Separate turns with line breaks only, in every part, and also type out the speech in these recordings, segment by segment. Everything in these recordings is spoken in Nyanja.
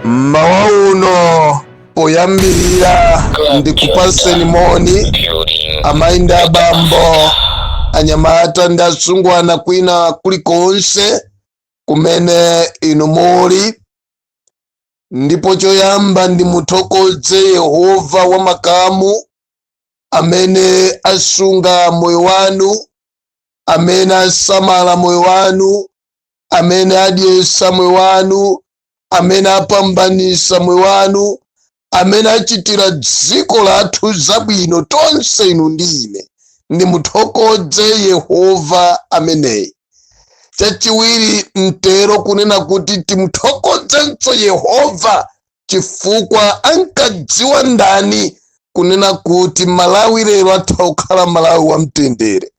Mawauno poyambirira ndikupaseni moni amainde abambo anyamata ndi asungwana kwina kulikonse kumene inu muli, ndipo choyamba ndimuthokoze Yehova wa makamu amene asunga moyo wanu, amene asamala moyo wanu, amene adyesa moyo wanu, amene apambanisa moyo wanu, amene achitira dziko lathu zabwino tonse inu ndi ine. Ndimuthokoze Yehova ameneyi. Chachiwiri mtero kunena kuti timuthokozenso Yehova chifukwa ankadziwa ndani kunena kuti Malawi lero atha kukhala Malawi wa mtendere.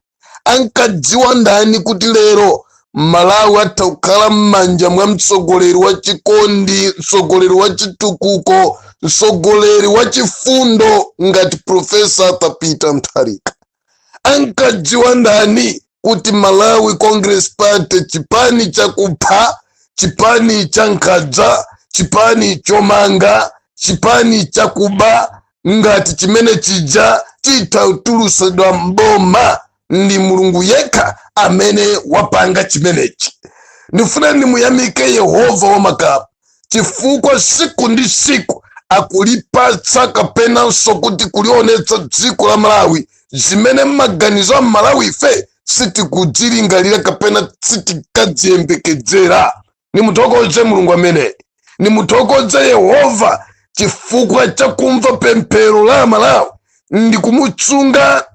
Ankadziwa ndani kuti lero Malawi atha kukhala m'manja mwa mtsogoleri wa chikondi, mtsogoleri wa chitukuko, mtsogoleri wa chifundo ngati Profesa Arthur Peter Mutharika. Ankadziwa ndani kuti Malawi Congress Party chipani cha kupha, chipani cha nkadza, chipani chomanga, chipani cha kuba ngati chimene chija chithautulusidwa mboma ndi Mulungu yekha amene wapanga chimenechi. Ndifuna ndimuyamike Yehova wa makamu chifukwa siku ndi siku akulipatsa kapenanso kuti kulionetsa dziko la Malawi zimene m'maganizo a Malawi ife sitikudzilingalira kapena sitikadziyembekezera. Nimuthokoze Mulungu amene, nimuthokoze Yehova chifukwa cha kumva pemphero la Malawi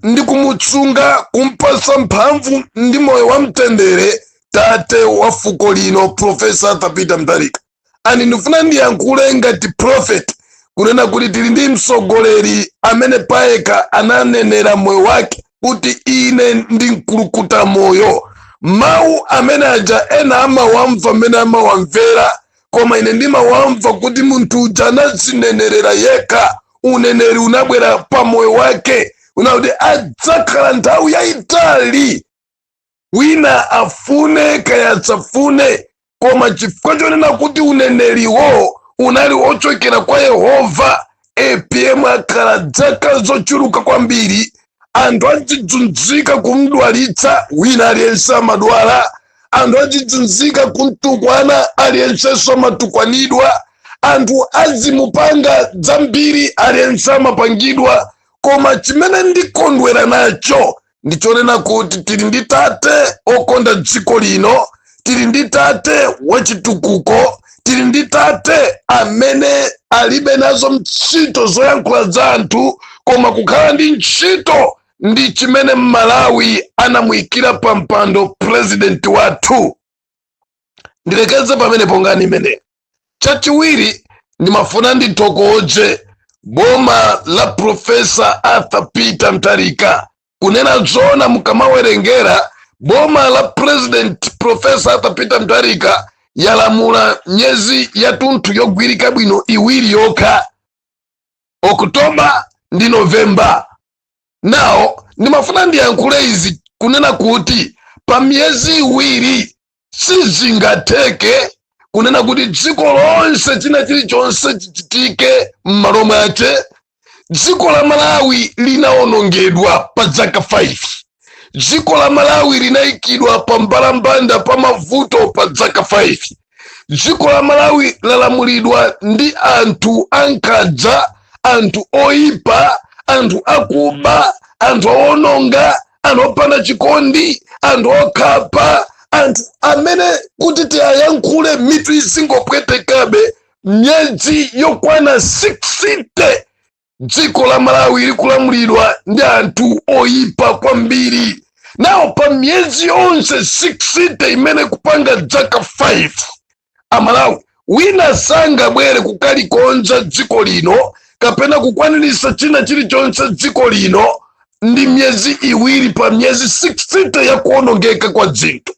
ndikumutsunga kumpasa mphamvu ndi moyo wa mtendere tate wa fuko lino Profesa Arthur Peter Mutharika. Ani ndifuna ndiyankhule ngati prophet kunena kuti tili ndi mtsogoleri amene payeka ananenera moyo wake kuti ine ndi mkulukuta moyo. Mawu amene aja ena amawamva amene amawamvera, koma ine ndimawamva kuti munthu uja anazinenerera yekha. Uneneri unabwera pa moyo wake unakuti adzakhala nthawi yayitali, wina afune kaya asafune, koma chifukwa chonena kuti uneneriwo unali ochokera kwa Yehova, APM akhala dzaka zochuluka kwambiri. Anthu achidzunzika kumdwalitsa, wina aliyense amadwala. Anthu achidzunzika kumtukwana, aliyense amatukwanidwa. Anthu azimupanga dzambiri, aliyense amapangidwa. Koma chimene ndikondwera nacho ndichonena kuti tili ndi tate okonda dziko lino, tili ndi tate wachitukuko, tili ndi tate amene alibe nazo ntchito zoyankhula za anthu, koma kukhala ndi ntchito ndi chimene Malawi anamuyikira pa mpando president wathu. Ndilekeze pamene pongani imene. Chachiwiri ndimafuna ndithokoze boma la Profesa Arthur Peter Mutharika. Kunena zona mukamawerengera boma la president Profesa Arthur Peter Mutharika yalamula myezi yatunthu yogwirika bwino iwiri yokha, Oktoba ndi Novemba. Now ndimafuna ndiyankhule izi kunena kuti pa myezi iwiri sizingatheke kunena kuti dziko lonse china chilichonse chichitike m'malo mwache. Dziko la Malawi linawonongedwa pa zaka 5. Dziko la Malawi linayikidwa pa mbalambanda pa mavuto pa zaka 5. Dziko la Malawi lalamulidwa ndi anthu ankadza, anthu oyipa, anthu akuba, anthu owononga, anthu opanda chikondi, anthu okhapa, anthu amene kuti tiyayankhule mitu izingopwetekabe myezi yokwana 60. Dziko la Malawi likulamulidwa ndi anthu oyipa kwambiri. Nawo pa myezi yonse 60 imene kupanga zaka 5, Amalawi wina sangabwere kukalikonza dziko lino kapena kukwanirisa china chilichonse dziko lino ndi myezi iwiri pa myezi 60 ya kuonongeka kwa dzinthu.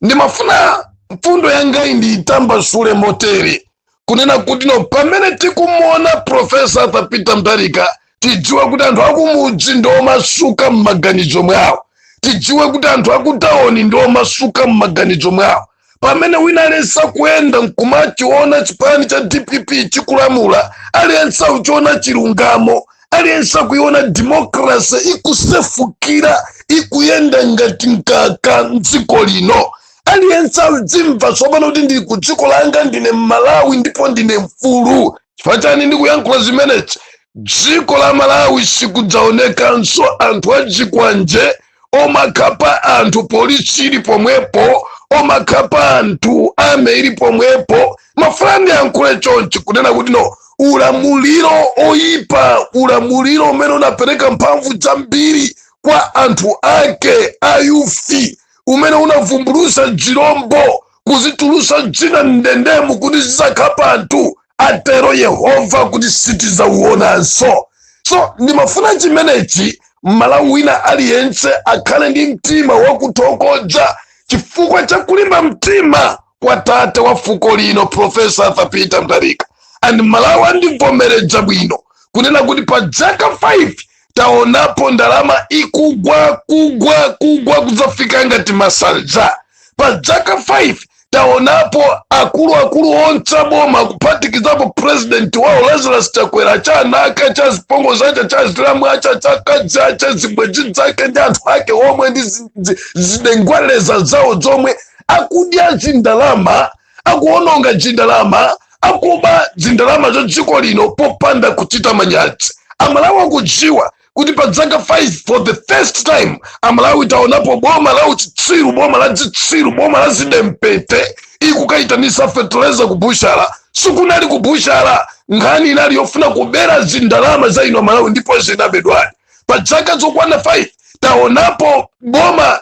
Ndimafuna mfundo yanga ndiyitambasule motere kunena kuti no pamene tikumuona Profesa Arthur Peter Mutharika tidziwe kuti anthu akumudzi ndi omasuka m'maganizo mwawo, tidziwe kuti anthu akutaoni ndi omasuka m'maganizo mwawo. pamene wina aliyense kuyenda nkumachiona chipani cha DPP chikulamula, aliyense uchiona chilungamo, aliyense kuiona demokrasi ikusefukira ikuyenda ngati nkaka mdziko lino, aliyense udzimva tsopano kuti ndili ku dziko langa, ndine Malawi ndipo ndine mfulu. Chifukwa chani ndikuyankhula zimenechi? Dziko la Malawi sikudzaonekanso anthu achikwanje omakhapa anthu polisi ili pomwepo, omakhapa anthu ame ili pomwepo. Mafulani yankhule chonchi kunena kuti no, ulamuliro oyipa, ulamuliro umene unapereka mphamvu zambiri kwa anthu ake ayufi, umene unavumbulusa jirombo kuzitulusa dzina ndendemu kuti zizakhapa anthu, atero Yehova kuti sitizauonanso. So ndimafuna chimenechi Malawi wina aliyense akhale ndi mtima wakuthokoza chifukwa cha kulimba mtima kwa tate wa fuko lino Profesa Arthur Peter Mutharika. And Malawi andivomereza bwino kunena kuti pa zaka 5 taonapo ndalama ikugwa kuzafika ngati masalza. Pa zaka 5 taonapo akulu onse boma kuphatikizapo president wao Lazarus Chakwera, chanaka cha zipongo zacha cha zilamu acha chakadzi acha zibweji zake ndi anthu ake omwe ndi zidengwaleza zawo zomwe akudya zindalama, akuononga zindalama, akuba zindalama za dziko lino popanda kuchita manyazi. Amalawi akudziwa kuti pa zaka 5 for the first time Amalawi taonapo boma la uchitsiru, boma la chitsiru, boma la zidempete ikukaitanisa fertilizer kubushara. Sikunali kubushara, nkhani inali yofuna kubera zindalama za ino Malawi ndipo zinabedwani. Pa zaka zokwana 5 taonapo boma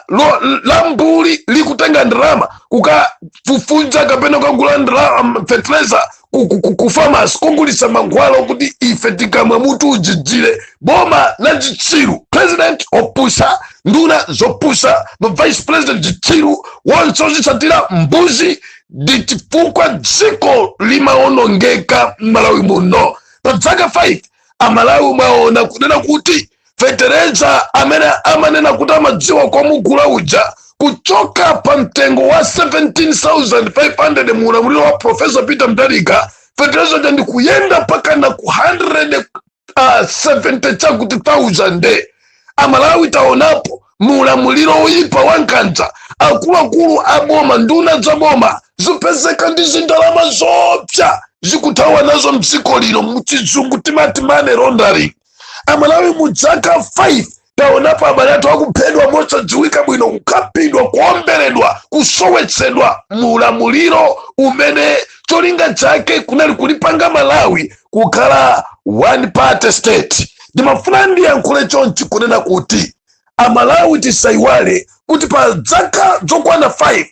la Mbuli likutenga ndalama kukafufuza kapena kugula ndalama fertilizer ku farmers, kugulisa mankhwala kuti ife tikamwa mutu ujijire. Boma la Chitsiru, president opusha, nduna zopusha, vice president Chitsiru wonse ozitsatira mbuzi, ndi chifukwa dziko limaonongeka Malawi muno. Pa zaka 5 Amalawi maona kunena kuti fetereza amene amanena kuti amadziwa kwamugula uja kuchoka pa mtengo wa 17,500 muulamuliro wa Profesa Peter Mutharika, fetereza ndi kuyenda paka na ku 170 chakuti 1000. Amalawi taonapo muulamuliro oyipa wankhanza, akuluakulu aboma, nduna za boma zipezeka ndi zindalama zopsa zikuthawa nazo mdziko lino, muchizungu timati money laundering. Amalawi mu zaka 5 taonapo abale athu akuphedwa mosadziwika bwino, kukapidwa, kuomberedwa, kusowetsedwa muulamuliro umene cholinga chake kunali kulipanga Malawi kukhala one party state. Ndimafuna ndiyankhule chonchi kunena kuti Amalawi tisaiwale kuti pa zaka zokwana 5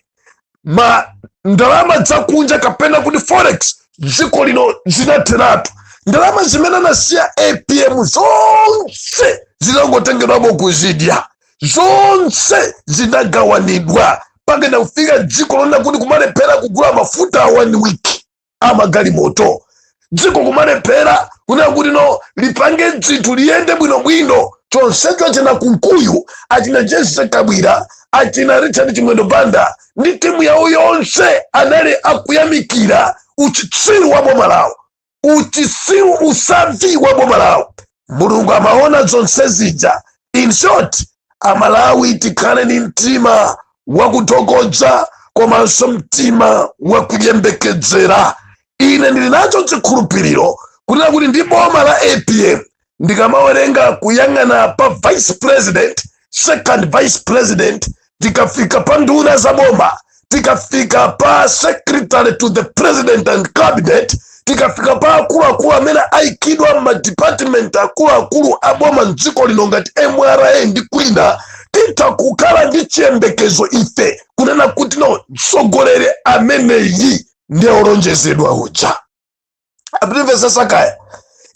ma ndalama zakunja kapena kuti forex dziko lino zinatheratu. Ndalama zimene anasiya APM zonse zinangotengedwamo kuzidya, zonse zinagawanidwa pake na kufika dziko lona kuti kumalephera kugula mafuta 1 week amagalimoto. Dziko kumalephera kunena kuti no lipange dzinthu liyende bwinobwino. Chonsecho achina Kunkuyu, achina Jesse Kabwira, achina Richard Chimwendo Banda ndi timu yawo yonse anali akuyamikira uchitsiru wa boma lawo, uchitsiru usavi wa boma lawo. Mulungu amaona zonse zija. In short, Amalawi tikhale ni mtima wakuthokoza komanso mtima wakuyembekezera. Ine ndili nacho chikhulupiriro kunena kuti ndi boma la APM ndikamawerenga kuyang'ana pa vice president, second vice president, tikafika pa nduna za boma, tikafika pa secretary to the president and cabinet, tikafika pa akuluakulu amene aikidwa ma department akuluakulu aboma mdziko lino ngati MRA ndi kwina, titakukhala ndi chiyembekezo ife kunena kuti no mtsogoleri ameneyi ndiye olonjezedwa uja. Aprimvesa Sakaya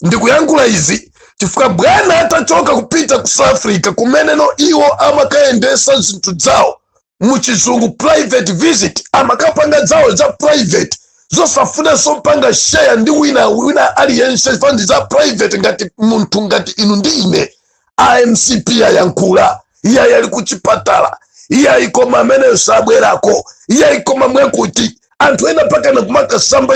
ndikuyankhula izi chifukwa bwana atachoka kupita ku South Africa kumene no iwo amakayendesa zinthu zawo muchizungu private visit, amakapanga zawo za private zosafuna sompanga share ndi wina aliyense fund za private ngati munthu ngati inu ndi ine. IMCP yayankhula, iya yali kuchipatala, iya ikoma amene sabwerako iya ikoma mwekuti anthu ena paka na kumaka samba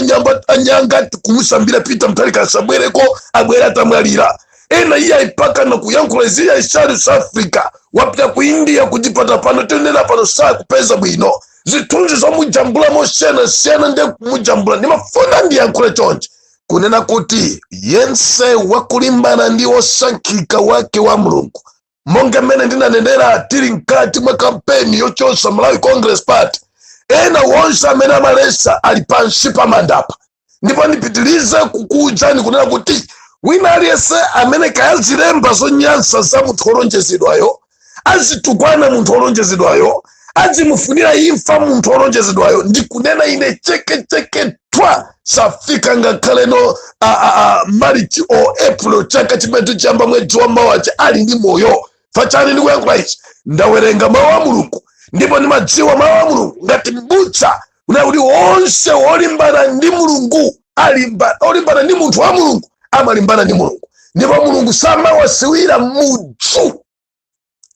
anyanga kumusambira Peter Mutharika asabwereko abwera atamwalira ena iya ipaka na kuyankhula iziya ishali South Africa wapita ku India kutipata pano tenera pano saa kupeza bwino zithunzi zomujambula mosiyana ndi kumujambula ndimafuna ndiyankhule chonchi kunena kuti yense wakulimbana ndi osankhika wake wa Mulungu monga mmene ndinanenera tili mkati mwa kampeni yochosa Malawi Congress Party ena wonse amene amalesa ali pansi pa mandapa ndipo ndipitilize kukuwuzani kunena kuti wina aliyense amene kayazilemba zonyansa za munthu olonjezedwayo azitukwana munthu olonjezedwayo azimufunira imfa munthu olonjezedwayo ndikunena ine cheke twa safika ngakhale no March or April chaka chimene chiyamba mwezi wa Mawachi ali ndi moyo fachani ndikuyankhula ichi ndawerenga mawu a Mulungu ndipo ndimadziwa mawu a Mulungu ngati m'busa kuti onse olimbana ndi Mulungu olimbana ndi munthu wa Mulungu amalimbana ndi Mulungu ndipo Mulungu samawasiwira munthu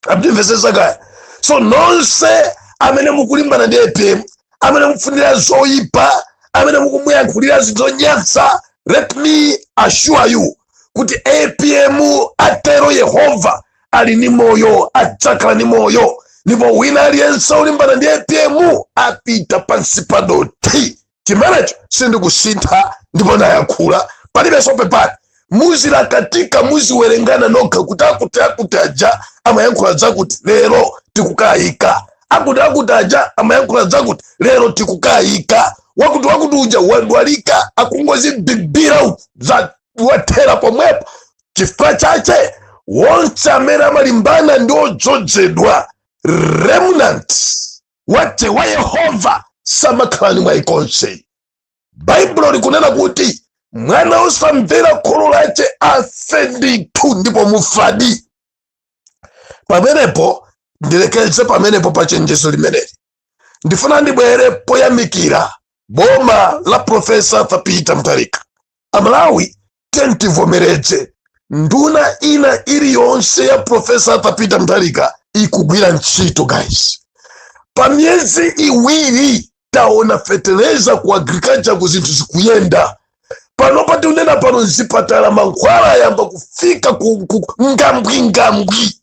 abdimvesesa kaya so nonse amene mukulimbana ndi APM amene mukufunira zoyipa amene mukumuyankhulira zonyasa let me assure you kuti APM atero Yehova ali ni moyo adzakhala ni moyo ndipo wina aliyense olimbana ndi APM apita pansi pa dothi chimenecho sindikusintha ndipo ndayankhula palibe sopepani muzila katika muziwerengana nokha kuti akuti aja amayankhula zakuti lero tikukayika akuti aja amayankhula zakuti lero tikukayika wakuti uja wadwalika akungozibibira za wathera pomwepo chifukwa chache wonse amene amalimbana ndi odzozedwa remnant wate wa Yehova samakhala ni mwayikonse Baibulo likunena kuti mwana osamvera kholo lache afe ndithu ndipo mufadi pamenepo ndilekeze pamenepo pa chenjezo limeneli ndifuna ndibwere poyamikira boma la Profesa Peter Mutharika Amalawi tentivomereze nduna ina iliyonse ya Profesa Peter Mutharika ikugwira ntchito guys pa myezi iwiri taona feteleza ku agriculture ku zinthu zikuyenda pano pati unena pano nzipatala mankhwala yamba kufika ku ngambwi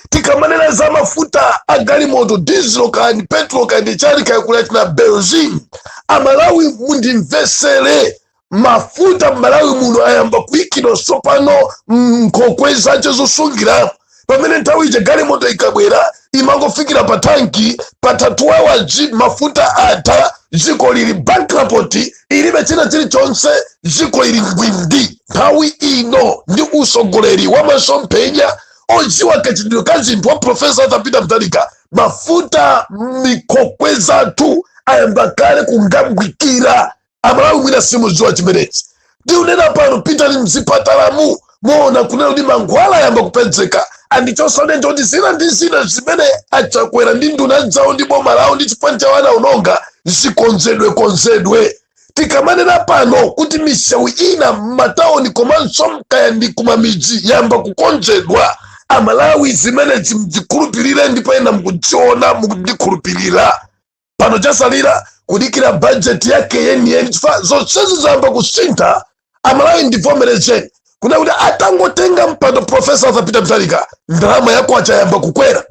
tikamanena za mafuta agalimoto diesel kandi petrol kandi chali kayakulati na benzine Amalawi mundimvesere mafuta Malawi muno ayamba kuikidwa sopano nkhokwe zace zosungira pamene nthawi ije galimoto ikabwera imangofikira pa tanki patatu hours mafuta atha dziko lili bankrupt ilibe china chilichonse dziko lili ngwindi nthawi ino ndi usogoleri wa masomphenya odziwa kachitidwe ka zinthu wa Profesa Peter Mutharika mafuta mikhokwe zathu ayamba kale kungambwikira Amalawi mwina simudziwa chimenechi ndiunena pano Peter mzipatalamu muona kunena kuti mankhwala ayamba kupezeka andichosane ndoti zina ndi zina zimene achakwera ndi nduna zawo ndi boma lawo ndi chifukwa cha wana unonga zikonzedwe tikamanena pano kuti misewu ina m'mataoni komanso mkaya ndi kumamidzi yamba kukonzedwa Amalawi zimene zikhulupirire ndipo ena mukudziona mukundikhulupirira pano chasalira kudikira budget yake yeni chifukwa zonsezi zayamba kusintha Amalawi ndivomerezeni kuna kuti atangotenga mpando Profesa Peter Mutharika ndalama yako achayamba kukwera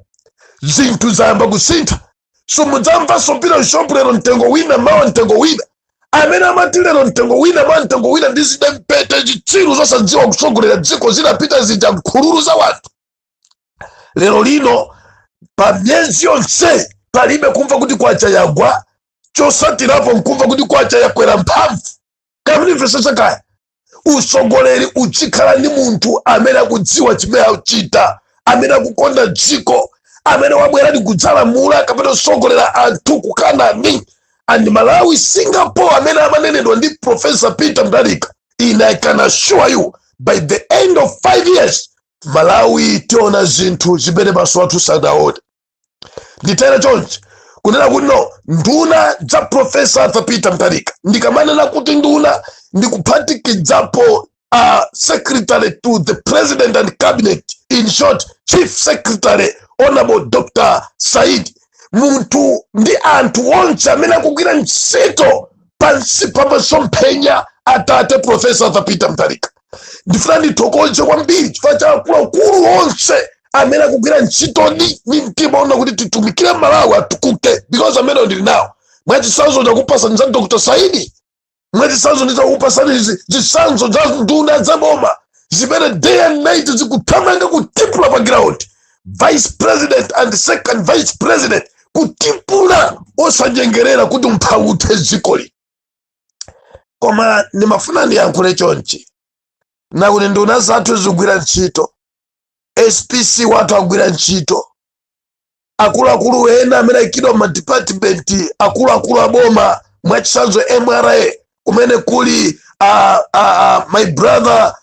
zinthu zayamba kusintha so mudzamva sopira shopu lero mtengo wina mawa mtengo wina amene amati lero mtengo wina mawa mtengo wina ndizide mpete chitsiru zosadziwa kusogolera dziko zinapita zija nkhululu za wanthu lero lino pa myezi yonse palibe kumva kuti kwacha yagwa chosatirapo nkumva kuti kwacha yakwera mphamvu kamnimvesesa kaya usogoleri uchikhala ndi munthu amene akudziwa chimene akuchita amene akukonda dziko amene wabwera ndi kudzalamula kapena kusogolera anthu ku Kanaani and Malawi Singapore amene amanenedwa ndi Profesa Peter Mutharika and I can assure you by the end of 5 years Malawi tiona zinthu zimene maso athu sadaone nditera chonchi kunena kuti no nduna za Profesa Peter Mutharika ndikamanena kuti nduna ndikuphatikizapo secretary to the president and cabinet in short chief secretary honorable Dr. Said muntu ndi anthu onse amene akugwira ntchito pansi pa masomphenya atate Profesa Arthur Peter Mutharika. Ndifuna ndithokoze kwambiri chifukwa cha akuluakulu onse amene akugwira ntchito ndi mtima ona kuti titumikire Malawi atukuke, because amene ndili nawo mwachisanzo ndakupasa za Dr. Saidi, mwachisanzo ndakupasa zisanzo za nduna za boma zimene day and night zikuthamanga kutipula pa ground, vice president and second vice president kutipula osanyengerera kuti mphauthe dzikoli. Koma ndimafuna ndiyankhule chonchi na kuti nduna zathu zigwira ntchito, SPC wathu agwira ntchito, akuluakulu ena amene aikidwa ma department, akuluakulu aboma mwachisanzo MRA kumene kuli my brother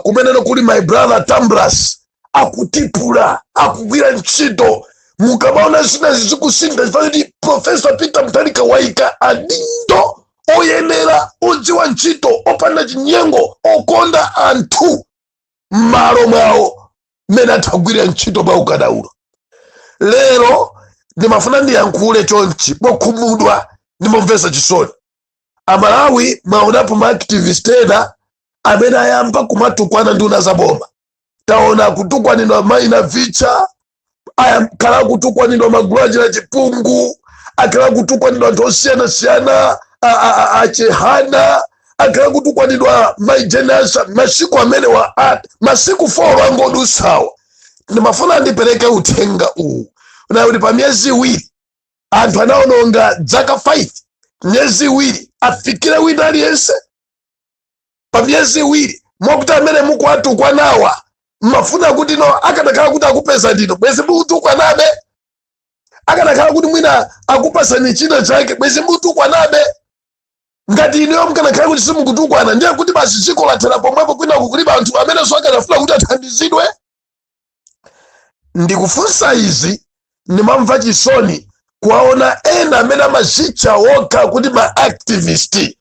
kumene kuli my brother Tambras akutipula akugwira ntchito. Mukamaona zina zikusinda zifati Profesa Peter Mutharika waika adindo oyenera odziwa ntchito opanda chinyengo okonda anthu m'malo mwawo mmene atagwira ntchito pa ukadaulo. Lero ndimafuna ndiyankhule chonchi mokhumudwa ndimomvetsa chisoni. Amalawi mwaonapo ma activist ena amene ayamba kumatukwana nduna za boma. Taona kutukwanidwa Maina Vicha, akhala kutukwanidwa Magulajira Chipungu, akhala kutukwanidwa anthu osiyana-siyana achehana, akhala kutukwanidwa maijenasa masiku amene wa masiku 4 angodusawa. Ndimafuna ndipereke uthenga uwu na kuti pa myezi iwiri anthu anaononga dzaka 5, myezi iwiri afikire wina aliyense. Pa myezi iwiri mwakuti amene mukuwatukwana mafuna kuti no akanakhala kuti akupeza ndino bwezi mukutukwanabe, akanakhala kuti mwina akupasani china chake bwezi mukutukwanabe. Ngati ineyo mkanakhala kuti simukutukwana ndiye kuti basi dziko lathera pomwepo kwina kukuliba anthu amene so akanafuna kuti athandizidwe. Ndikufunsa izi ndimamva chisoni kuwaona ena amene amazitcha wokha kuti ma activist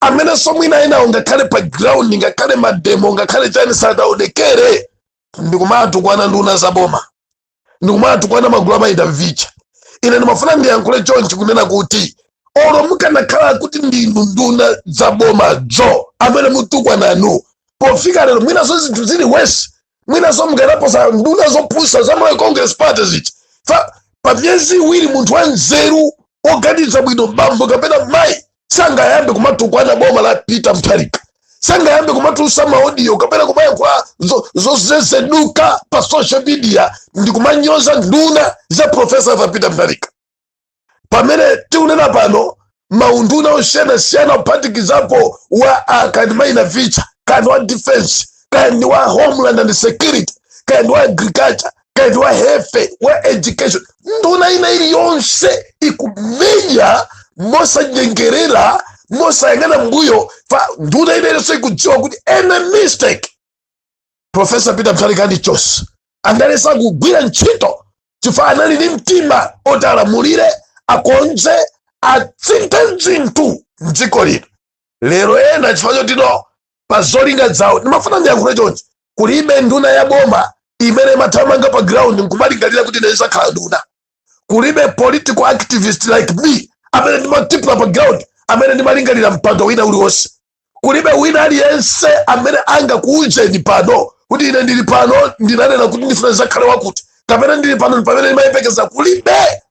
amene so mwina ena ngakhale pa ground ngakhale mademo ngakhale chani sadaonekere. Ndikumatukwana nduna za boma, ndikumatukwana magulu amaita Vicha. Ine ndimafuna ndiyankhule chonchi kunena kuti olo mukanakhala kuti ndinu nduna za boma dzo amene mutukwananu pofika lero mwina so zinthu zili wesi, mwina so mukanaposa nduna zopusa za Malawi Congress Party zichi. Pa myezi iwiri munthu wa nzeru oganiza bwino bambo kapena mayi sangayambe kumatukwana boma la Peter Mutharika, sangayambe kumatusa maaudio kapena kumayankhula zozezeduka pa social media ndi kumanyoza nduna za Profesa Arthur Peter Mutharika. Pamene tiunena pano maunduna osiyana-siyana ophatikizapo wa kandi Maina Vicha, kandi wa defense, kandi wa homeland and security, kandi wa agriculture, kandi wa health, wa education, nduna ina ili yonse ikumenya mosanyengerera mosayang'ana mbuyo fa nduna ina ili so ikudziwa kuti ena mistake Profesa Peter Mutharika ndi chose andalesa kugwira ntchito chifukwa anali ndi mtima otalamulire akonze atsinte zinthu mdziko lino. Lero ena chifukwa chotino pa zolinga zawo ndimafuna ndiyankhule chonchi kulibe nduna ya boma imene imathamanga pa ground nkumalingalira kuti ine isakhala nduna. Kulibe political activist like me amene ndimatipula pa ground amene ndimalingalira mpando wina uliwonse. Kulibe wina aliyense amene angakuuzeni pano kuti ine ndili pano ndinanena kuti ndifuna ndisakhale wakuti kapena ndili pano pamene ndimayepekeza. Kulibe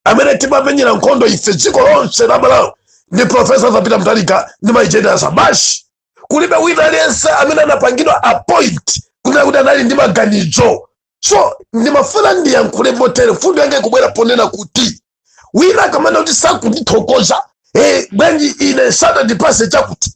amene timamenyera nkhondo ife dziko lonse la Malawi ndi Profesa Arthur Peter Mutharika ndi maijenasa bashi. Kulibe wina aliyense amene anapangidwa appoint kunena kuti anali ndi maganizo. So ndimafuna ndiyankhule motere fundo yange kubwera ponena kuti wina kamene kuti sakundithokoza bwanji ine sada ndipase chakuti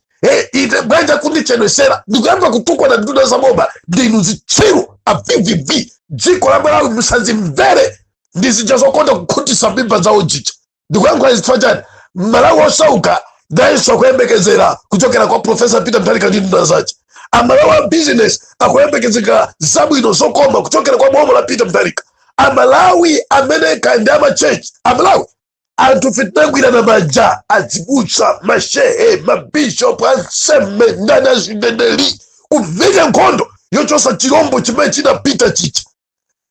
ine bwanja kundichenwesera ndikuyamba kutukwa na nduna za boma ndinu zitsiru aVVV dziko la Malawi musazimvere ndizijazokonda kukhutisa mimba zawo jicha. Ndikuyankhula chifukwa chani Malawi osauka daiso akuyembekezera kuchokera kwa Profesa Peter Mutharika ndi nduna zace. Amalawi business akuyembekezeka zabwino zokoma kuchokera kwa boma la Peter Mutharika. Amalawi amene kandi church Amalawi anthu fitnagwira na maja azibusa mashehe mabishop anseme ndani azineneli kuvika nkhondo yochosa chilombo chimene chinapita chicha.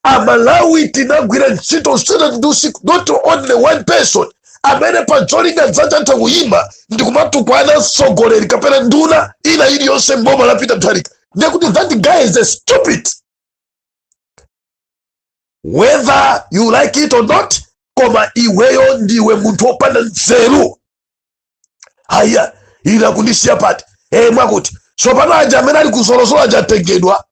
Amalawi tinagwira ntchito usana ndi usiku, not only one person amene pa jolinga dzatha kuyima ndi kumatukwana mtsogoleri kapena nduna ina iliyonse mboma la Peter Mutharika. Ndekuti that guy is a stupid. Whether you like it or not, koma iweyo ndiwe munthu wopanda nzeru. Haya, ila kundisiya pati. Mwakuti, sopano aja amene ali kusolosolo ajatengedwa,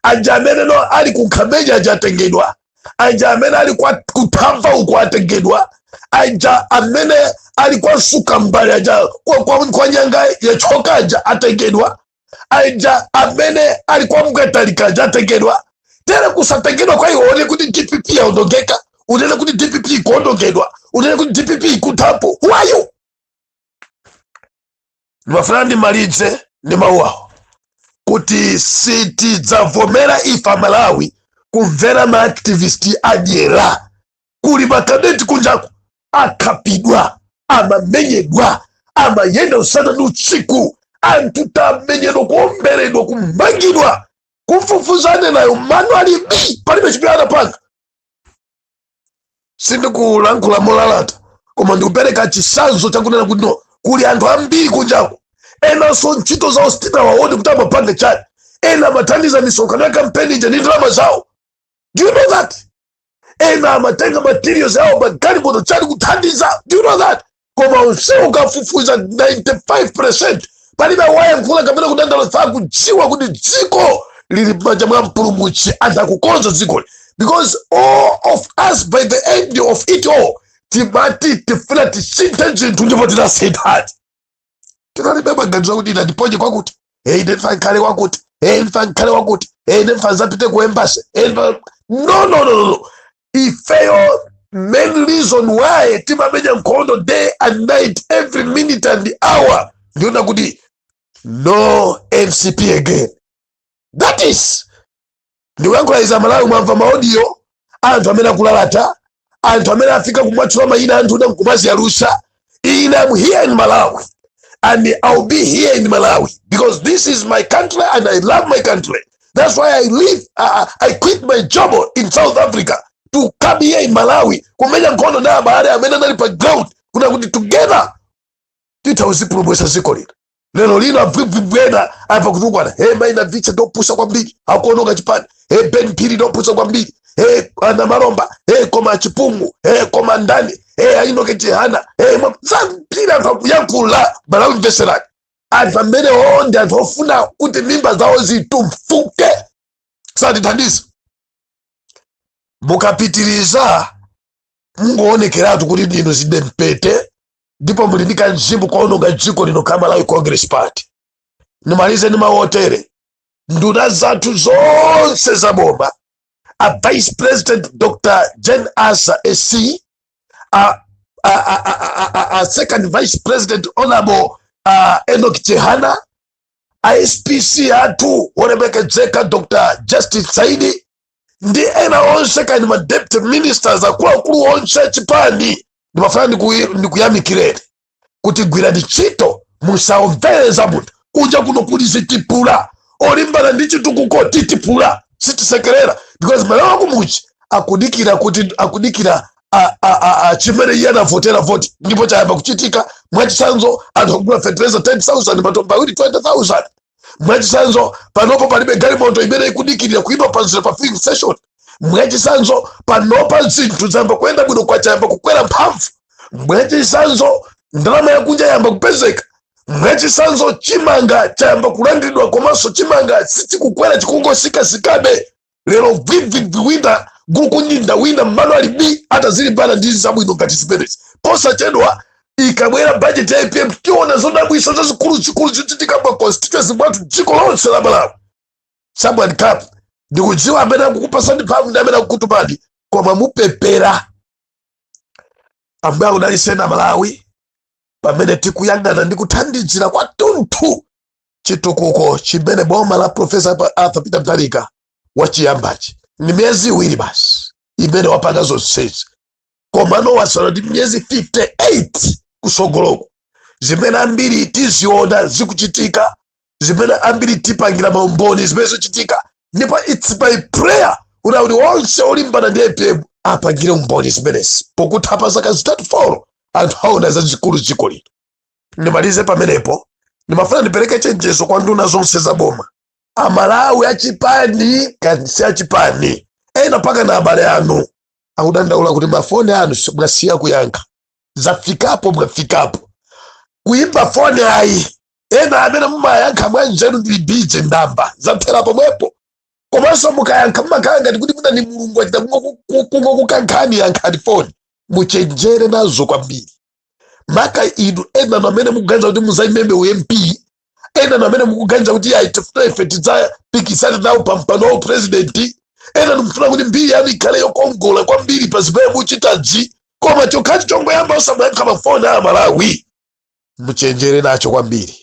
aja amene no ali kukhameja ajatengedwa, aja amene ali kuthamva uko atengedwa, aja amene ali kwa suka mbali aja kwa nyanga ya choka aja atengedwa, aja amene ali kwa mgatalika aja atengedwa. Tere kusatengedwa kwa iwo kuti DPP yaondogeka, unene kuti DPP ikuondogedwa, unene kuti DPP ikutapo. Who are you? Mafrandi malize ni mauaho kuti siti dzavomera ifa Malawi kumvera maaktivisti adyera kuli makadeti kunjaku akapidwa amamenyedwa amayenda usana ndi usiku anthu tamenyedwa kuomberedwa kumangidwa kufufuzane nayo manuali B palibe chipilana panga. Sindikulankhula molalata koma ndikupereka chisanzo chakunena kuti no kuli anthu ambiri kunjaku ena so ntchito zawo sitina waone kuti amapanga chani, ena amathandiza misonkhano ya kampeni ija ndi ndalama zawo. Do you know that? Ena amatenga materials yawo magalimoto chani kuthandiza. Do you know that? Koma onsewo ukafufuza 95% palibe wayankhula kapena kudandala kudziwa kuti dziko lili m'manja mwa mpulumutsi adzakukonza dzikoli. Because all of us by the end of it all timati tifuna tisinthe zinthu ndipo tinasithati. Tinalibeba ganzo kuti ndiponye kwakuti ndifankhale kwakuti ndifankhale kwakuti ndifanzapite ku embassy. No. Ifeyo main reason why timamenya nkhondo day and night every minute and hour ndiona kuti no MCP again. That is ndiwankhula iza Malawi mwamva maaudio anthu amene akulalata, anthu amene afika kumwatchula mayina anthu na mkumazi Arusha. I'm here in Malawi and I'll be here in Malawi because this is my country and I love my country. That's why I quit my job in South Africa to come here in Malawi kumenya nkhondo na baada ya amene nali pa ground kuna kuti together titawuzipulumutsa dziko lino. Lero lino abwibwena apa kutukwana maina vicha ndopusa kwambiri akuonoka chipani Ben Phiri ndopusa kwambiri ana Malomba koma Chipungu koma ndani Ainoke Chihana zampira yankula Malawi mveserani anthu amene onde anthu ofuna kuti mimba zawo zitumfuke satithandiza. Mukapitiriza mungoonekeratu kuti ndino zide mpete ndipo muli ndi kanzimbu kwaononga dziko lino ka Malawi Congress Party. Nimalize ni mawotere nduna zathu zonse za bomba a Vice President Dr. Jane Asa SC, a Second Vice President Honorable Enoch Chihana, SPC atu Rebecca Jeka Dr. Justice Saidi ndi ena onse kani ma deputy ministers akulu onse chipani ndimafana ndikuyamikirere kuti gwirani ntchito musaomvereza munthu kuja kuno kuli zitipula olimbana ndi chitukuko titipula sitisekerera because Malawi akumuchi akudikira chimene iye anavotera voti ndipo chayamba kuchitika. Mwachisanzo anthu akugula fertilizer 10,000 matomba 20,000. Mwachisanzo panopo palibe galimoto imene ikudikirira kuima panzira pa filling station. Mwachisanzo panopa zinthu zayamba kuyenda bwino kwa chayamba kukwera mphamvu. Mwachisanzo ndalama yakunja yayamba kupezeka. Mwachisanzo chimanga chayamba kulandiridwa komanso chimanga sichikukwera chikungosika-sikabe. Lero vivi winda gukunyinda winda manuali B hata zili bana ndizi zabwino ngati zimenezi. Posachedwa ikabwera budget ya IPM tiona zodabwisa zazikulu zichitika pa constituency mwathu dziko lonse la Malawi. Someone cap ndikudziwa amene akukupasani mphamvu ndi amene akukutumani koma mupepera. Ambaye unalisena Malawi pamene tikuyang'ana ndi kuthandizira kwa tunthu chitukuko chimene boma la Professor Arthur Peter Mutharika wachiyambachi ni miezi 2 basi imene wapanga zonsezi koma no wasala ndi miezi 58 kusogoloko zimene ambiri tiziona zikuchitika, zimene ambiri tipangira maumboni zimene zichitika. Ndipo it's by prayer unauti wonse olimbana ndi APM apangire umboni zimenezi, pokuti apa zaka zitatu 4 anthu aona zachikulu dziko lino. Ndimalize pamenepo, ndimafuna ndipereke chenjezo kwa nduna zonse za boma, Amalawi achipani kati si achipani, ena paka na abale anu akudandaula kuti mafoni anu mwasiya kuyankha, zafikapo mwafikapo kuimba foni ayi, ena amene mumayankha mwanjenu ndili bize ndamba zapherapo mwepo, komanso mukayankha mmakhala ngati kuti muna ni mulungu achita kungokukankhani yankhani foni. Muchenjere nazo kwambiri, maka inu ena amene mukuganiza kuti muzayimebe UMP, ena amene mukuganiza kuti tifuna ife tidzapikisana nawo pampano wa president, ena mufuna kuti mbiri yanu ikhale yokongola kwambiri pa zimene muchitazi, koma chokhati chongoyamba osamayankha mafoni a Amalawi. Muchenjere nacho kwambiri.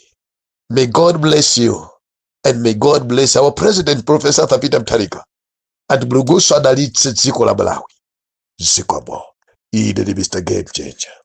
May God bless you and may God bless our president Professor Peter Mutharika, and Mulungu adalitse dziko la Malawi. Zikomo. Ine ndi Mr. Game Changer.